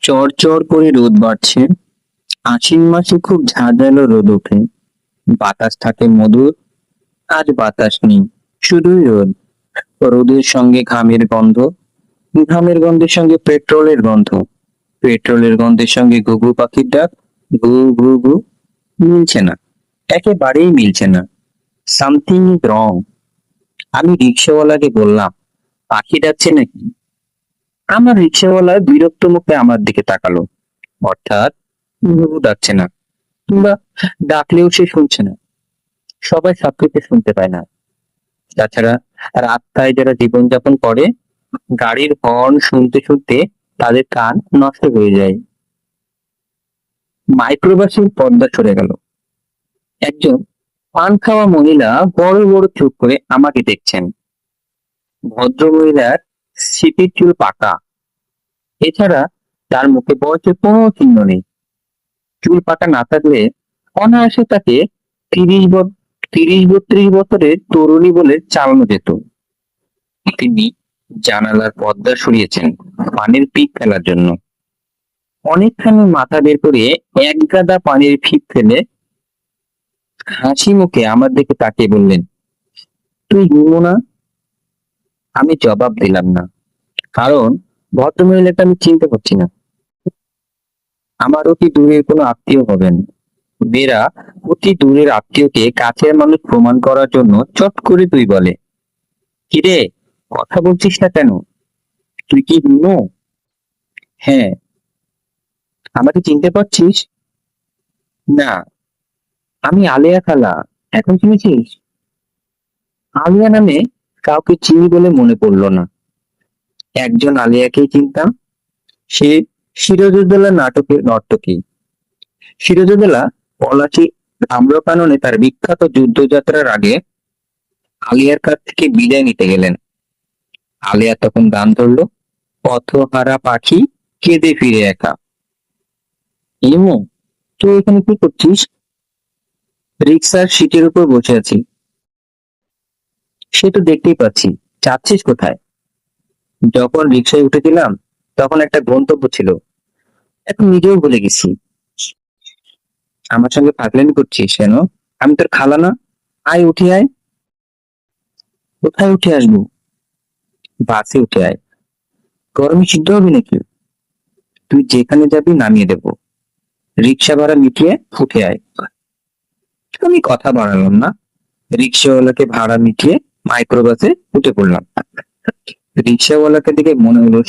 চড় করে রোদ বাড়ছে। আশ্বিন মাসে খুব ঝাঁঝালো রোদ ওঠে। বাতাস থাকে মধুর। আজ বাতাস নেই, শুধুই রোদ। রোদের সঙ্গে ঘামের গন্ধ, ঘামের গন্ধের সঙ্গে পেট্রোলের গন্ধ, পেট্রোলের গন্ধের সঙ্গে ঘুঘু পাখির ডাক। ঘু ঘু ঘু। মিলছে না, একেবারেই মিলছে না। Something is wrong. আমি রিক্সাওয়ালাকে বললাম, পাখি ডাকছে নাকি? আমার রিক্সাওয়ালা বিরক্ত মুখে আমার দিকে তাকালো। অর্থাৎ ঘুঘু ডাকছে না, কিংবা ডাকলেও সে শুনছে না। সবাই সবকিছু শুনতে পায় না। তাছাড়া রাস্তায় যারা জীবনযাপন করে, গাড়ির হর্ন শুনতে শুনতে তাদের কান নষ্ট হয়ে যায়। মাইক্রোবাসের পর্দা সরে গেল। একজন পান খাওয়া মহিলা বড় বড় চোখ করে আমাকে দেখছেন। ভদ্র মহিলার সিপির চুল পাকা। এছাড়া তার মুখে বয়সের কোনো চিহ্ন নেই। চুল পাকা না থাকলে অনায়াসে তাকে 30-32 বছরের তরুণী বলে চালানো যেত। তিনি জানালার পর্দা সরিয়েছেন পানির পিক ফেলার জন্য। অনেকখানি মাথা বের করে এক গাদা পানির ফিক ফেলে হাসি মুখে আমার দিকে তাকিয়ে বললেন, তুই ঘুমো না? আমি জবাব দিলাম না, কারণ ভদ্রমহিলাকে আমি চিনতে পারছি না। আমার অতি দূরের কোনো আত্মীয় হবেন। মেয়েরা অতি দূরের আত্মীয়কে কাছের মানুষ প্রমাণ করার জন্য চট করে তুই বলে। কিরে, কথা বলছিস না কেন? তুই কি হুনো? হ্যাঁ। আমাকে চিনতে পারছিস? না। আমি আলেয়া খালা। এখন চিনেছিস? আলিয়া নামে কাউকে চিনি বলে মনে পড়লো না। একজন আলিয়াকেই চিনতাম। সে সিরাজউদ্দৌলা নাটকের নর্তকী। সিরাজউদ্দৌলা পলাশী আম্রকাননে তার বিখ্যাত যুদ্ধযাত্রার আগে আলিয়ার কাছ থেকে বিদায় নিতে গেলেন। আলিয়া তখন গান ধরলো, পথহারা পাখি কেঁদে ফিরে একা। ইমু, তুই এখানে কি করছিস? রিক্সার সিটের উপর বসে আছি। সে তো দেখতেই পাচ্ছি, যাচ্ছিস কোথায়? যখন রিক্সায় উঠেছিলাম তখন একটা গন্তব্য ছিল, এখন নিজেও ভুলে গেছি। আমার সঙ্গে পাগলামি করছিস কেন? আমি তোর খালা না? আয় উঠে আয়। কোথায় উঠে আসবো? বাসে উঠে আয়। গরমে সিদ্ধ হবি নাকি? তুই যেখানে যাবি নামিয়ে দেবো। রিক্সা ভাড়া মিটিয়ে উঠে আয়। আমি কথা বাড়ালাম না। রিক্সাওয়ালাকে ভাড়া মিটিয়ে মাইক্রোবাসে উঠে পড়লাম। রিক্সাওয়ালাকে দেখে মনে হলো